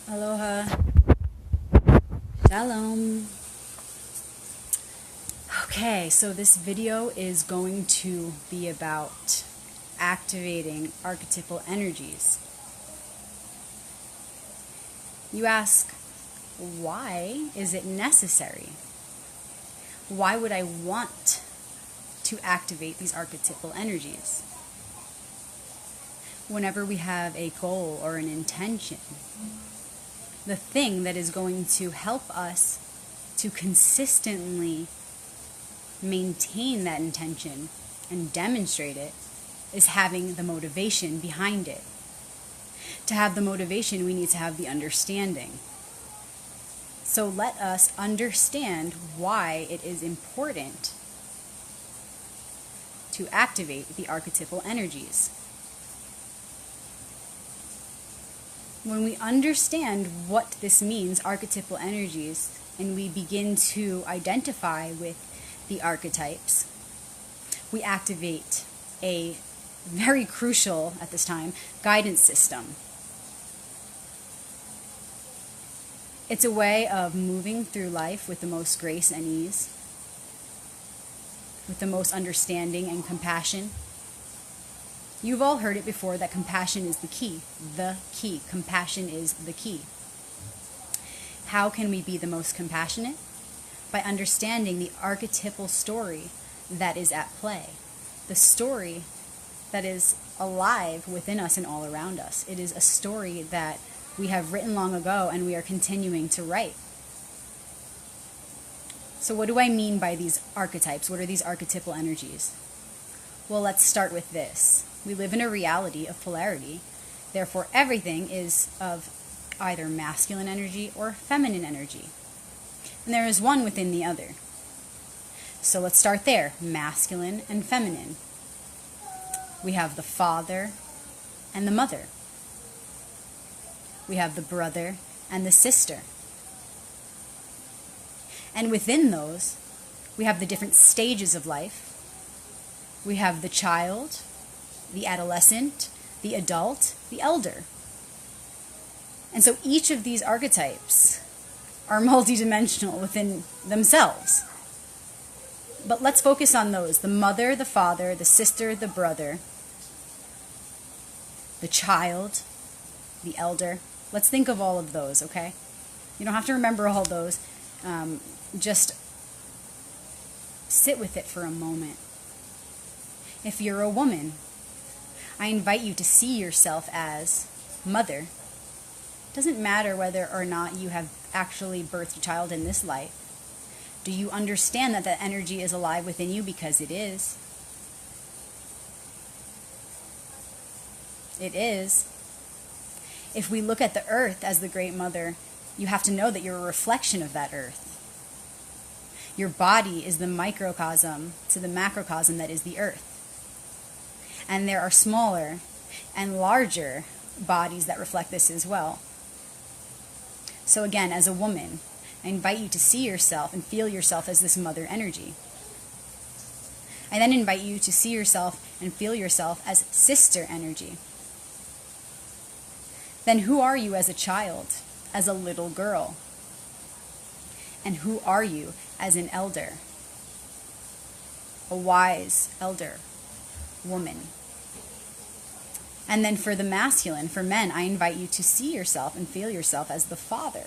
Aloha. Shalom. Okay, so this video is going to be about activating archetypal energies. You ask, why is it necessary? Why would I want to activate these archetypal energies? Whenever we have a goal or an intention, the thing that is going to help us to consistently maintain that intention and demonstrate it is having the motivation behind it. To have the motivation, we need to have the understanding. So let us understand why it is important to activate the archetypal energies. When we understand what this means, archetypal energies, and we begin to identify with the archetypes, we activate a very crucial, at this time, guidance system. It's a way of moving through life with the most grace and ease, with the most understanding and compassion. You've all heard it before that compassion is the key. The key. Compassion is the key. How can we be the most compassionate? By understanding the archetypal story that is at play. The story that is alive within us and all around us. It is a story that we have written long ago and we are continuing to write. So what do I mean by these archetypes? What are these archetypal energies? Well, let's start with this. We live in a reality of polarity. Therefore, everything is of either masculine energy or feminine energy. And there is one within the other. So let's start there. Masculine and feminine. We have the father and the mother. We have the brother and the sister. And within those, we have the different stages of life. We have the child, the adolescent, the adult, the elder. And so each of these archetypes are multidimensional within themselves. But let's focus on those. The mother, the father, the sister, the brother, the child, the elder. Let's think of all of those, okay? You don't have to remember all those. Just sit with it for a moment. If you're a woman, I invite you to see yourself as mother. It doesn't matter whether or not you have actually birthed a child in this life. Do you understand that that energy is alive within you? Because it is. It is. If we look at the earth as the great mother, you have to know that you're a reflection of that earth. Your body is the microcosm to the macrocosm that is the earth. And there are smaller and larger bodies that reflect this as well. So again, as a woman, I invite you to see yourself and feel yourself as this mother energy. I then invite you to see yourself and feel yourself as sister energy. Then who are you as a child, as a little girl? And who are you as an elder? A wise elder woman. And then for the masculine, for men, I invite you to see yourself and feel yourself as the father.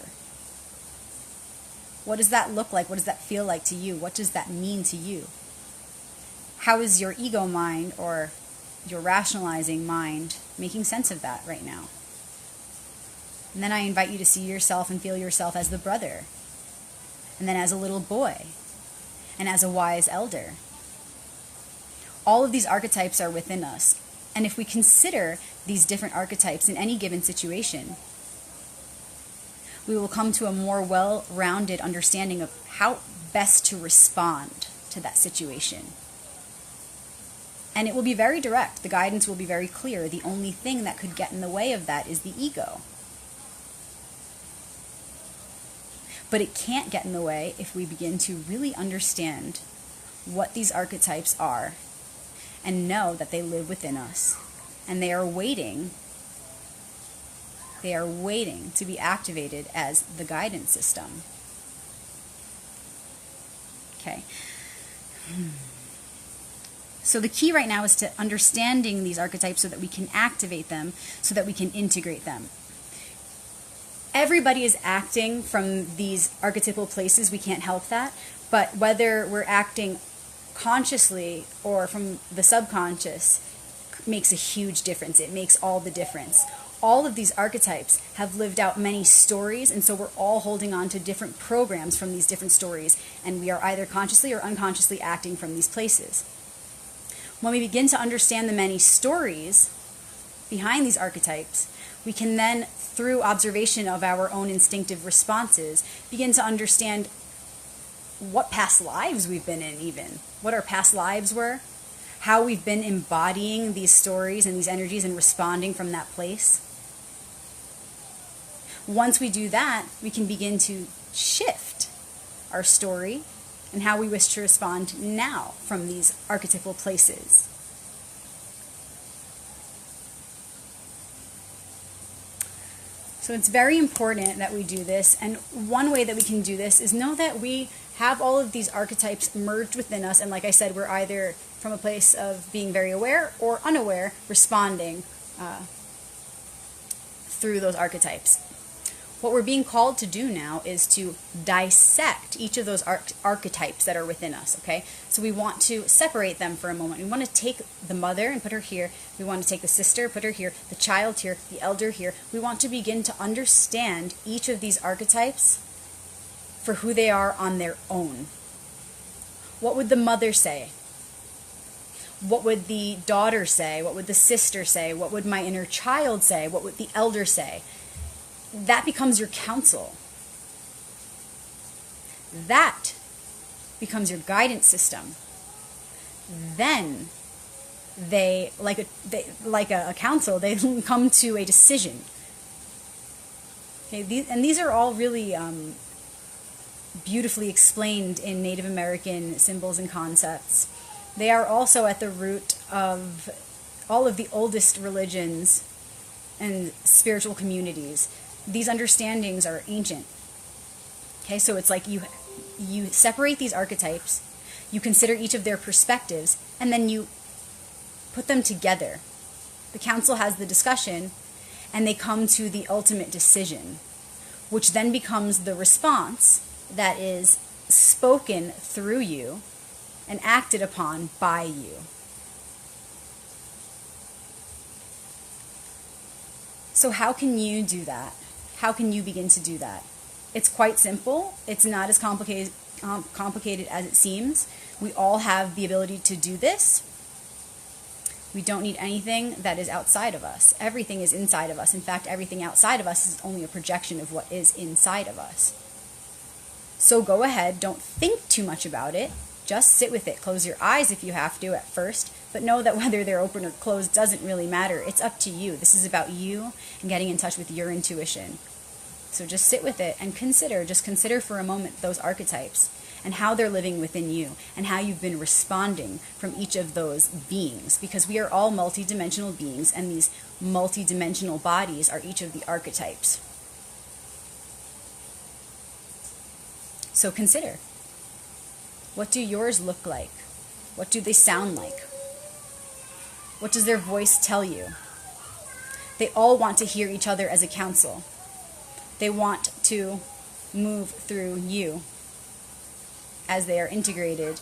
What does that look like? What does that feel like to you? What does that mean to you? How is your ego mind or your rationalizing mind making sense of that right now? And then I invite you to see yourself and feel yourself as the brother. And then as a little boy. And as a wise elder. All of these archetypes are within us. And if we consider these different archetypes in any given situation, we will come to a more well-rounded understanding of how best to respond to that situation. And it will be very direct. The guidance will be very clear. The only thing that could get in the way of that is the ego. But it can't get in the way if we begin to really understand what these archetypes are and know that they live within us. And they are waiting They are waiting to be activated as the guidance system. Okay. So the key right now is to understanding these archetypes so that we can activate them, so that we can integrate them. Everybody is acting from these archetypal places. We can't help that. But whether we're acting consciously or from the subconscious makes a huge difference. It makes all the difference. All of these archetypes have lived out many stories, and so we're all holding on to different programs from these different stories, and we are either consciously or unconsciously acting from these places. When we begin to understand the many stories behind these archetypes, we can then, through observation of our own instinctive responses, begin to understand what past lives we've been in, even what our past lives were, how we've been embodying these stories and these energies and responding from that place. Once we do that, we can begin to shift our story and how we wish to respond now from these archetypal places. So it's very important that we do this, and one way that we can do this is know that we have all of these archetypes merged within us, and like I said, we're either from a place of being very aware or unaware, responding through those archetypes. What we're being called to do now is to dissect each of those archetypes that are within us, okay? So we want to separate them for a moment. We want to take the mother and put her here. We want to take the sister, put her here, the child here, the elder here. We want to begin to understand each of these archetypes for who they are on their own. What would the mother say? What would the daughter say? What would the sister say? What would my inner child say? What would the elder say? That becomes your counsel. That becomes your guidance system. Then they, like a counsel, they come to a decision. Okay, these are all really beautifully explained in Native American symbols and concepts. They are also at the root of all of the oldest religions and spiritual communities. These understandings are ancient. Okay, so it's like you separate these archetypes, you consider each of their perspectives, and then you put them together. The council has the discussion, and they come to the ultimate decision, which then becomes the response that is spoken through you and acted upon by you. So how can you do that? How can you begin to do that? It's quite simple. It's not as complicated as it seems. We all have the ability to do this. We don't need anything that is outside of us. Everything is inside of us. In fact, everything outside of us is only a projection of what is inside of us. So go ahead, don't think too much about it. Just sit with it. Close your eyes if you have to at first, but know that whether they're open or closed doesn't really matter. It's up to you. This is about you and getting in touch with your intuition. So just sit with it and just consider for a moment those archetypes and how they're living within you and how you've been responding from each of those beings, because we are all multidimensional beings, and these multidimensional bodies are each of the archetypes. So consider, what do yours look like? What do they sound like? What does their voice tell you? They all want to hear each other as a counsel. They want to move through you as they are integrated.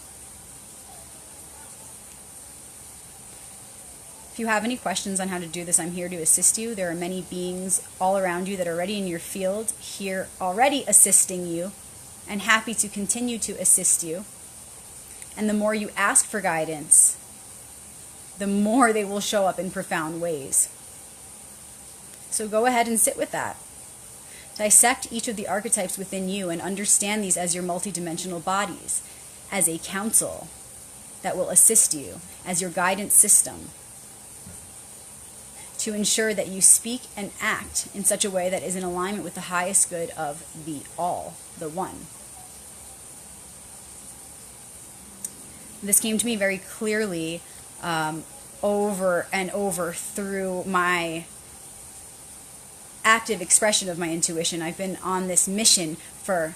If you have any questions on how to do this, I'm here to assist you. There are many beings all around you that are already in your field, here already assisting you, and happy to continue to assist you. And the more you ask for guidance, the more they will show up in profound ways. So go ahead and sit with that. Dissect each of the archetypes within you and understand these as your multidimensional bodies, as a counsel that will assist you, as your guidance system, to ensure that you speak and act in such a way that is in alignment with the highest good of the all, the one. This came to me very clearly over and over through my active expression of my intuition. I've been on this mission for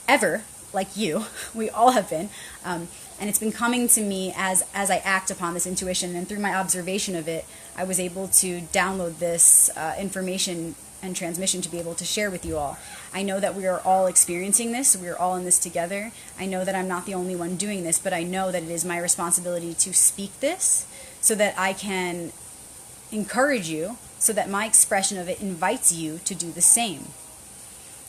ever, like you. We all have been. And it's been coming to me as I act upon this intuition. And through my observation of it, I was able to download this information and transmission to be able to share with you all. I know that we are all experiencing this. We are all in this together. I know that I'm not the only one doing this, but I know that it is my responsibility to speak this so that I can encourage you, so that my expression of it invites you to do the same.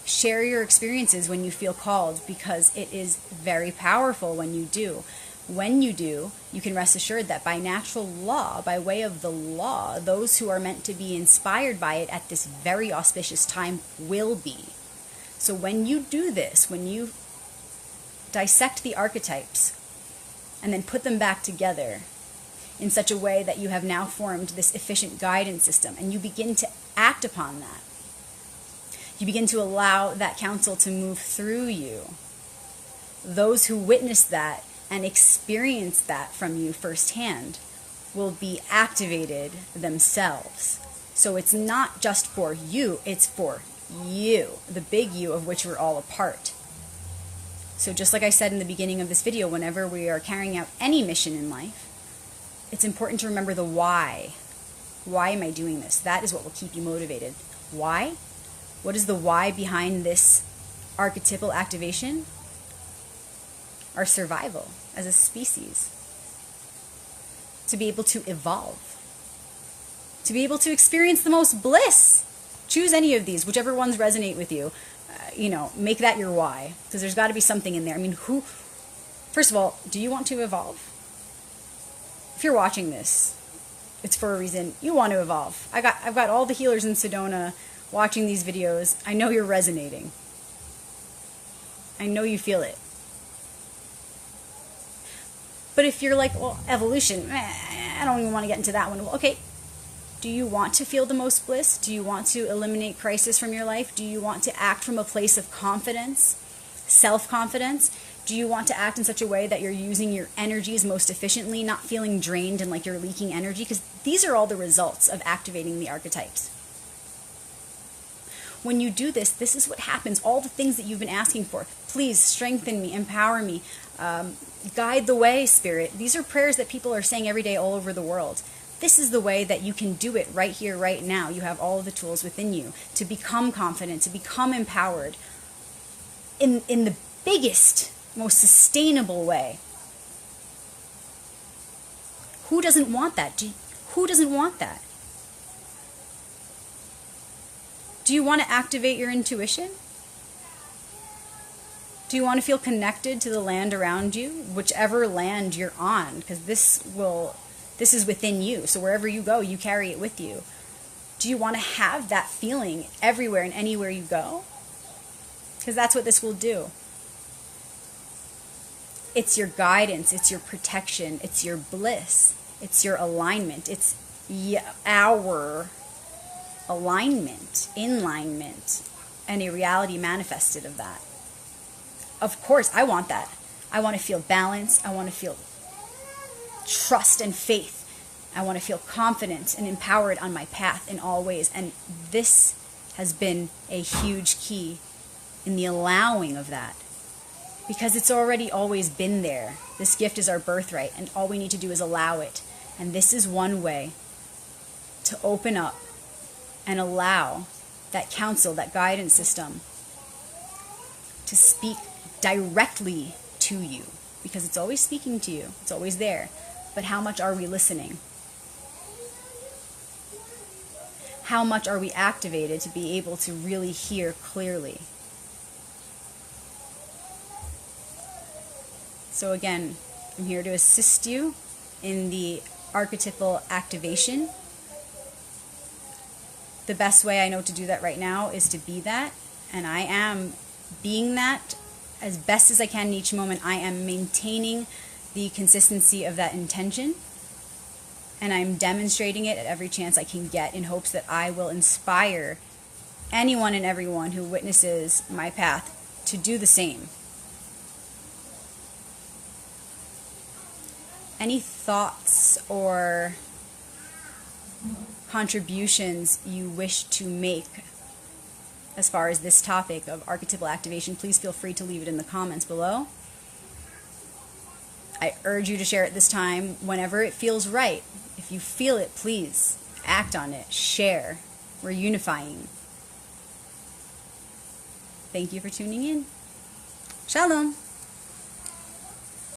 Share your experiences when you feel called, because it is very powerful when you do. When you do, you can rest assured that by natural law, by way of the law, those who are meant to be inspired by it at this very auspicious time will be. So when you do this, when you dissect the archetypes and then put them back together in such a way that you have now formed this efficient guidance system, and you begin to act upon that, you begin to allow that counsel to move through you. Those who witness that and experience that from you firsthand will be activated themselves. So it's not just for you, it's for you, the big you of which we're all a part. So just like I said in the beginning of this video, whenever we are carrying out any mission in life, it's important to remember the why. Why am I doing this? That is what will keep you motivated. Why? What is the why behind this archetypal activation? Our survival as a species. To be able to evolve. To be able to experience the most bliss. Choose any of these, whichever ones resonate with you. Make that your why. Because there's got to be something in there. I mean, first of all, do you want to evolve? If you're watching this, it's for a reason. You want to evolve. I've got all the healers in Sedona watching these videos. I know you're resonating. I know you feel it. But if you're like, well, evolution, I don't even want to get into that one. Well, okay, do you want to feel the most bliss? Do you want to eliminate crisis from your life? Do you want to act from a place of confidence, self-confidence? Do you want to act in such a way that you're using your energies most efficiently, not feeling drained and like you're leaking energy? Because these are all the results of activating the archetypes. When you do this, this is what happens. All the things that you've been asking for. Please strengthen me, empower me, guide the way, Spirit. These are prayers that people are saying every day all over the world. This is the way that you can do it right here, right now. You have all of the tools within you to become confident, to become empowered in the biggest, most sustainable way. Who doesn't want that? Who doesn't want that? Do you want to activate your intuition? Do you want to feel connected to the land around you, whichever land you're on? Because this is within you. So wherever you go, you carry it with you. Do you want to have that feeling everywhere and anywhere you go? Because that's what this will do. It's your guidance, it's your protection, it's your bliss, it's your alignment, it's our alignment, alignment, and a reality manifested of that. Of course, I want that. I want to feel balance. I want to feel trust and faith. I want to feel confident and empowered on my path in all ways. And this has been a huge key in the allowing of that. Because it's already always been there. This gift is our birthright, and all we need to do is allow it. And this is one way to open up and allow that counsel, that guidance system, to speak directly to you. Because it's always speaking to you. It's always there. But how much are we listening? How much are we activated to be able to really hear clearly? So again, I'm here to assist you in the archetypal activation. The best way I know to do that right now is to be that, and I am being that as best as I can in each moment. I am maintaining the consistency of that intention, and I'm demonstrating it at every chance I can get in hopes that I will inspire anyone and everyone who witnesses my path to do the same. Any thoughts or contributions you wish to make as far as this topic of archetypal activation, please feel free to leave it in the comments below. I urge you to share it this time whenever it feels right. If you feel it, please act on it. Share. We're unifying. Thank you for tuning in. Shalom.